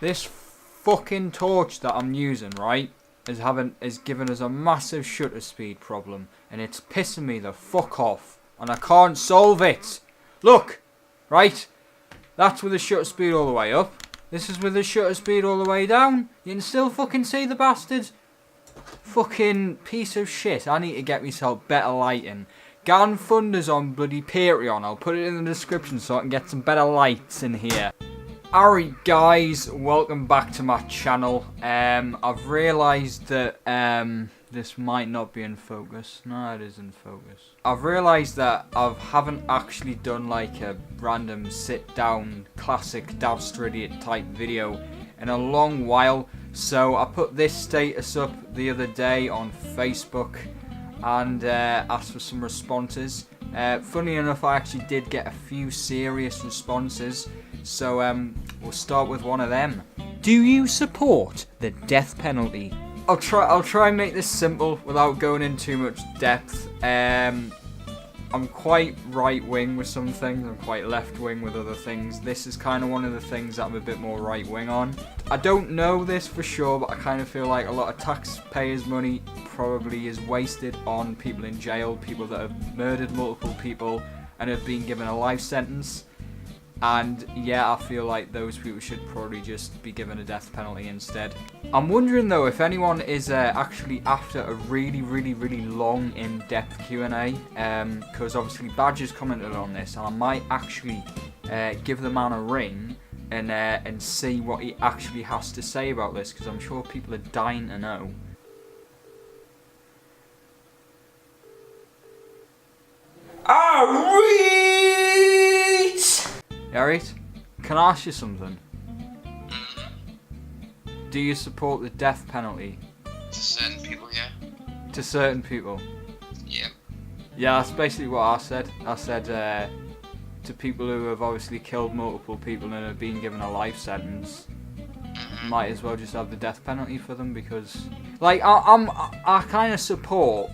This fucking torch that I'm using, right, is giving us a massive shutter speed problem, and it's pissing me the fuck off, and I can't solve it. Look, right, that's with the shutter speed all the way up. This is with the shutter speed all the way down. You can still fucking see the bastard. Fucking piece of shit. I need to get myself better lighting. Gan fund us on bloody Patreon. I'll put it in the description so I can get some better lights in here. Alright guys, welcome back to my channel. I've realised that this might not be in focus. No, it is in focus. I've realised that I haven't actually done like a random sit down classic Davster Idiot type video in a long while. So I put this status up the other day on Facebook and asked for some responses. Funny enough, I actually did get a few serious responses. So we'll start with one of them. Do you support the death penalty? I'll try and make this simple without going into too much depth. I'm quite right-wing with some things, I'm quite left-wing with other things. This is kind of one of the things that I'm a bit more right-wing on. I don't know this for sure, but I kind of feel like a lot of taxpayers' money probably is wasted on people in jail, people that have murdered multiple people and have been given a life sentence. And yeah, I feel like those people should probably just be given a death penalty instead. I'm wondering though if anyone is actually after a really long in-depth Q&A, because obviously Badger's commented on this, and I might actually give the man a ring and see what he actually has to say about this, because I'm sure people are dying to know. Alright, can I ask you something? Do you support the death penalty? To certain people, yeah. To certain people? Yeah. Yeah, that's basically what I said. I said to people who have obviously killed multiple people and have been given a life sentence, might as well just have the death penalty for them, because like I kind of support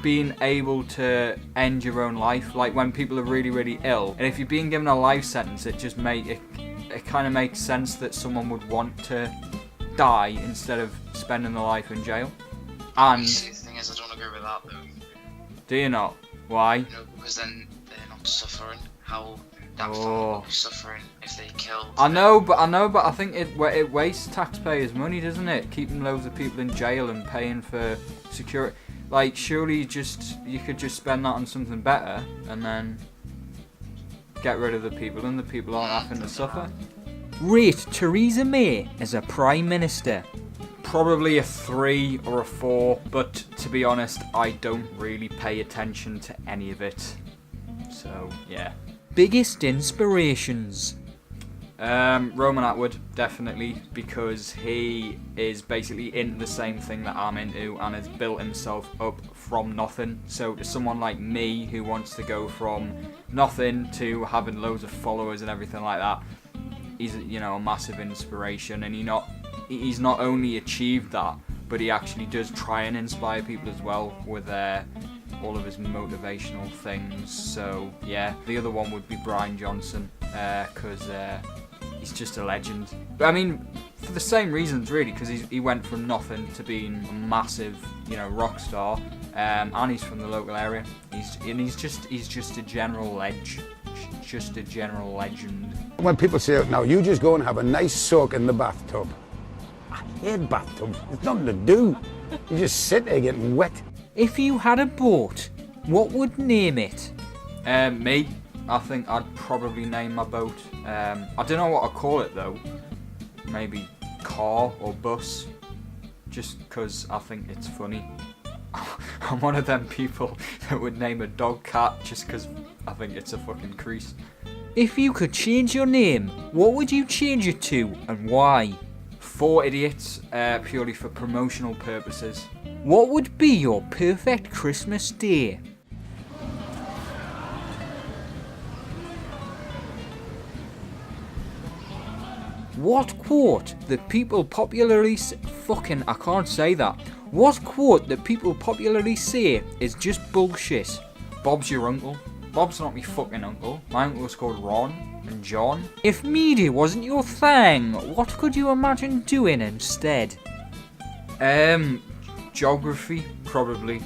being able to end your own life, like when people are really ill, and if you're being given a life sentence, it just it kind of makes sense that someone would want to die instead of spending their life in jail. And the thing is, I don't agree with that though. Do you not? Why? No, because then they're not suffering. How that family will be suffering if they killed. I know, but I think it wastes taxpayers' money, doesn't it? Keeping loads of people in jail and paying for security. Like, surely you could just spend that on something better and then get rid of the people, and the people aren't having to suffer. Rate Theresa May as a Prime Minister. Probably a 3 or a 4, but to be honest, I don't really pay attention to any of it. So, yeah. Biggest inspirations. Roman Atwood, definitely, because he is basically into the same thing that I'm into and has built himself up from nothing. So to someone like me who wants to go from nothing to having loads of followers and everything like that, he's, you know, a massive inspiration. And he's not only achieved that, but he actually does try and inspire people as well with all of his motivational things. So yeah, the other one would be Brian Johnson, because he's just a legend. I mean, for the same reasons really, because he went from nothing to being a massive, you know, rock star, and he's from the local area. He's just a general legend. Just a general legend. When people say, now you just go and have a nice soak in the bathtub. I hate bathtubs. There's nothing to do. You just sit there getting wet. If you had a boat, what would name it? Me. I think I'd probably name my boat. I don't know what I'd call it though. Maybe car or bus. Just because I think it's funny. I'm one of them people that would name a dog cat just because I think it's a fucking crease. If you could change your name, what would you change it to and why? 4 Idiots, purely for promotional purposes. What would be your perfect Christmas day? What quote that people popularly I can't say that. What quote that people popularly say is just bullshit? Bob's your uncle. Bob's not my fucking uncle. My uncle's called Ron and John. If media wasn't your thing, what could you imagine doing instead? Geography, probably.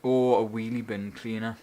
Or a wheelie bin cleaner.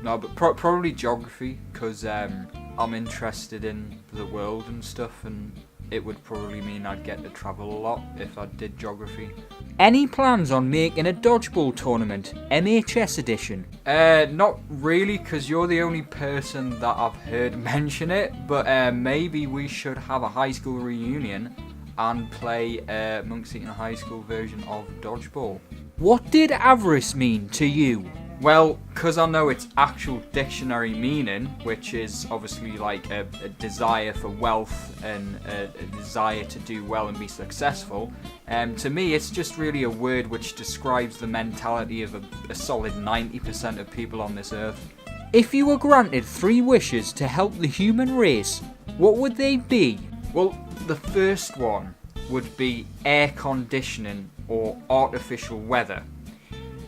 No, but probably geography, because I'm interested in the world and stuff, and it would probably mean I'd get to travel a lot if I did geography. Any plans on making a dodgeball tournament, MHS edition? Not really, because you're the only person that I've heard mention it, but maybe we should have a high school reunion and play Monks Eaton High School version of dodgeball. What did avarice mean to you? Well, because I know its actual dictionary meaning, which is obviously like a desire for wealth and a desire to do well and be successful, to me it's just really a word which describes the mentality of a solid 90% of people on this earth. If you were granted 3 wishes to help the human race, what would they be? Well, the first one would be air conditioning or artificial weather.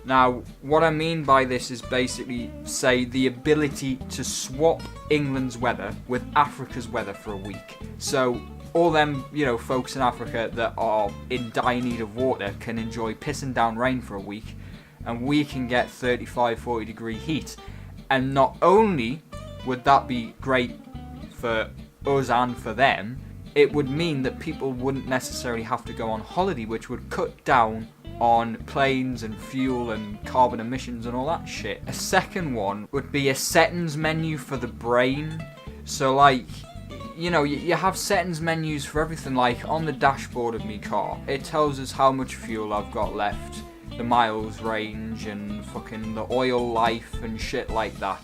Now, what I mean by this is basically, say, the ability to swap England's weather with Africa's weather for a week. So, all them, folks in Africa that are in dire need of water can enjoy pissing down rain for a week, and we can get 35, 40 degree heat. And not only would that be great for us and for them, it would mean that people wouldn't necessarily have to go on holiday, which would cut down on planes and fuel and carbon emissions and all that shit. A second one would be a settings menu for the brain. So like, you have settings menus for everything, like on the dashboard of my car. It tells us how much fuel I've got left, the miles range and fucking the oil life and shit like that.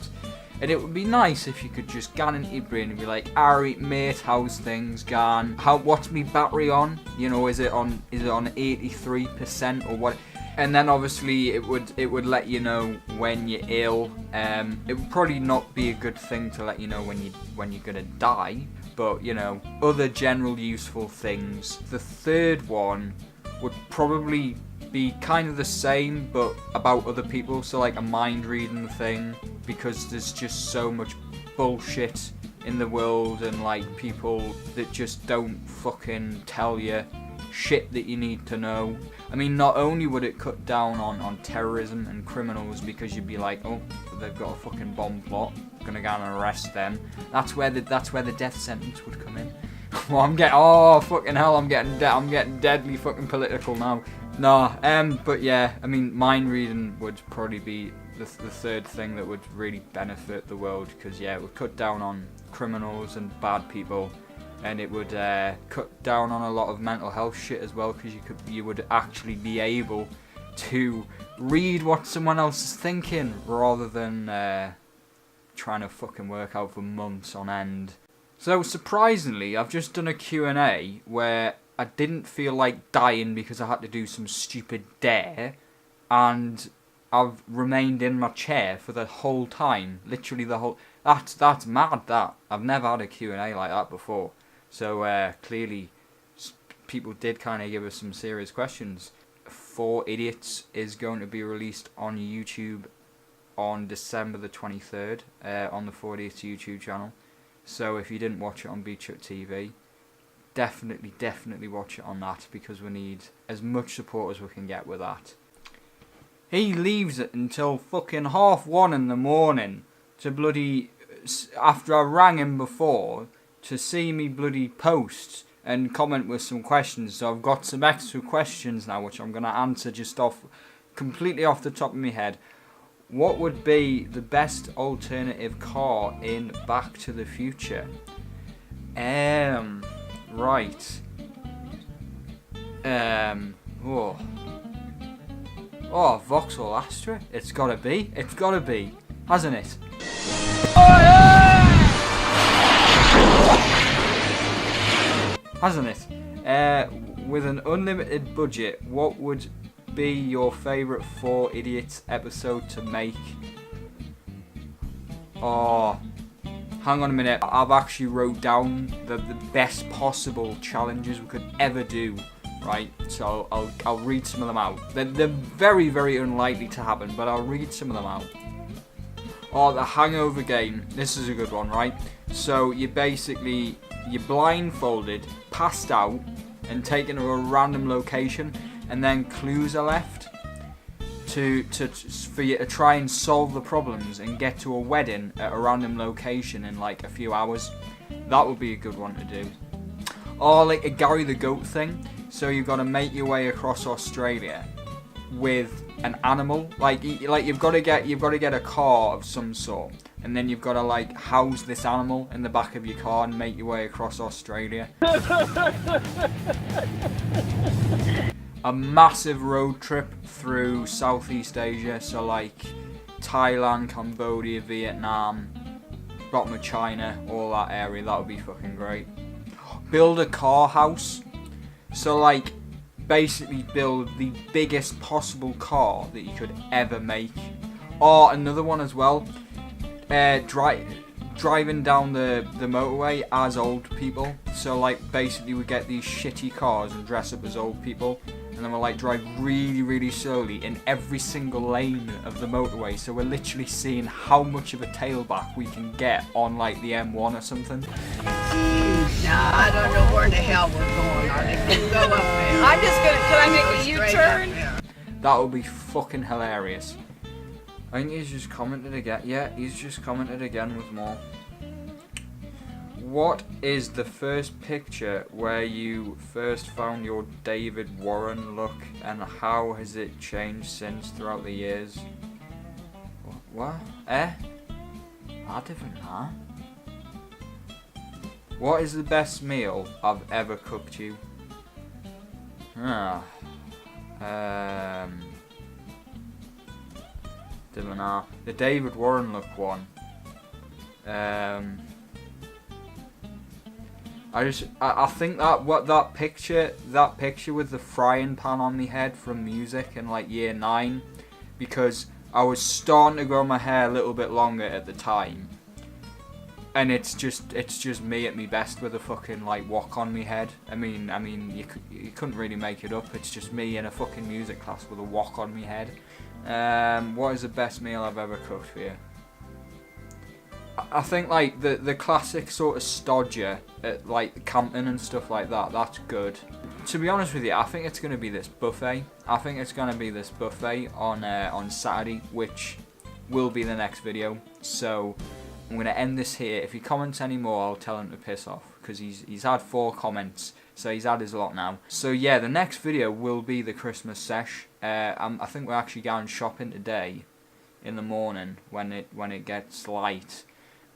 And it would be nice if you could just go into your brain and be like, alright mate, how's things gone? What's my battery on? Is it on 83% or what? And then obviously it would let you know when you're ill. It would probably not be a good thing to let you know when you're gonna die, but other general useful things. The third one would probably be kind of the same but about other people, so like a mind reading thing, because there's just so much bullshit in the world and like people that just don't fucking tell you shit that you need to know. I mean, not only would it cut down on terrorism and criminals, because you'd be like, oh, they've got a fucking bomb plot, gonna go and arrest them. That's where the death sentence would come in. Well, I'm getting deadly fucking political now. But yeah, I mean, mind reading would probably be the third thing that would really benefit the world, because yeah, it would cut down on criminals and bad people, and it would cut down on a lot of mental health shit as well, because you would actually be able to read what someone else is thinking rather than trying to fucking work out for months on end. So surprisingly, I've just done a Q&A where I didn't feel like dying because I had to do some stupid dare, and I've remained in my chair for the whole time, literally the whole. That's mad. That I've never had a Q&A like that before. So clearly, people did kind of give us some serious questions. 4 Idiots is going to be released on YouTube on December the 23rd on the 4 Idiots YouTube channel. So if you didn't watch it on Beach Hut TV, definitely watch it on that, because we need as much support as we can get with that. He leaves it until fucking 1:30 in the morning to bloody, after I rang him before, to see me bloody post and comment with some questions. So I've got some extra questions now, which I'm going to answer just completely off the top of my head. What would be the best alternative car in Back to the Future? Right. Vauxhall Astra. It's gotta be, hasn't it? Hasn't it? With an unlimited budget, what would be your favourite 4 Idiots episode to make? Oh, hang on a minute. I've actually wrote down the best possible challenges we could ever do right? So I'll read some of them out. They're very, very unlikely to happen, but I'll read some of them out. Or the hangover game. This is a good one, right? So you're blindfolded, passed out, and taken to a random location, and then clues are left for you to try and solve the problems and get to a wedding at a random location in like a few hours. That would be a good one to do. Or like a Gary the Goat thing. So you've got to make your way across Australia with an animal. Like you've got to get a car of some sort, and then you've got to like house this animal in the back of your car and make your way across Australia. A massive road trip through Southeast Asia, so like Thailand, Cambodia, Vietnam, bottom of China, all that area. That would be fucking great. Build a car house. So like basically build the biggest possible car that you could ever make. Or another one as well, driving down the motorway as old people. So like basically we get these shitty cars and dress up as old people, and then we'll like drive really, really slowly in every single lane of the motorway. So we're literally seeing how much of a tailback we can get on like the M1 or something. Nah, I don't know where the hell we're going. Are they gonna go up there? I'm just gonna. Can I make a U-turn? That would be fucking hilarious. I think he's just commented again. Yeah, he's just commented again with more. What is the first picture where you first found your David Warren look, and how has it changed since throughout the years? What? I don't know. What is the best meal I've ever cooked you? Don't know. The David Warren look one. I think that picture with the frying pan on my head from music in like year 9, because I was starting to grow my hair a little bit longer at the time, and it's just me at my best with a fucking like wok on my head. I mean you couldn't really make it up. It's just me in a fucking music class with a wok on my head. What is the best meal I've ever cooked for you? I think like the classic sort of stodger at like camping and stuff like that. That's good. To be honest with you, I think it's gonna be this buffet. I think it's gonna be this buffet on Saturday, which will be the next video. So I'm gonna end this here. If he comments any more, I'll tell him to piss off, because he's had 4 comments, so he's had his lot now. So yeah, the next video will be the Christmas sesh. I think we're actually going shopping today in the morning when it gets light.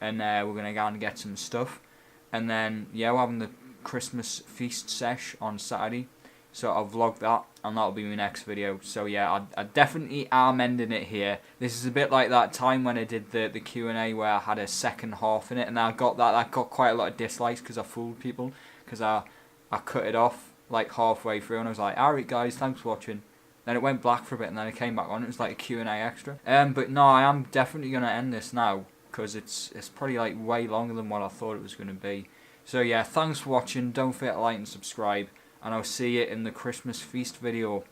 And we're going to go and get some stuff. And then, yeah, we're having the Christmas feast sesh on Saturday. So I'll vlog that, and that'll be my next video. So yeah, I definitely am ending it here. This is a bit like that time when I did the Q&A where I had a second half in it. And I got that got quite a lot of dislikes because I fooled people. Because I cut it off like halfway through, and I was like, alright guys, thanks for watching. Then it went black for a bit, and then it came back on. It was like a Q&A extra. But no, I am definitely going to end this now, because it's probably like way longer than what I thought it was going to be. So yeah, thanks for watching. Don't forget to like and subscribe, and I'll see you in the Christmas feast video.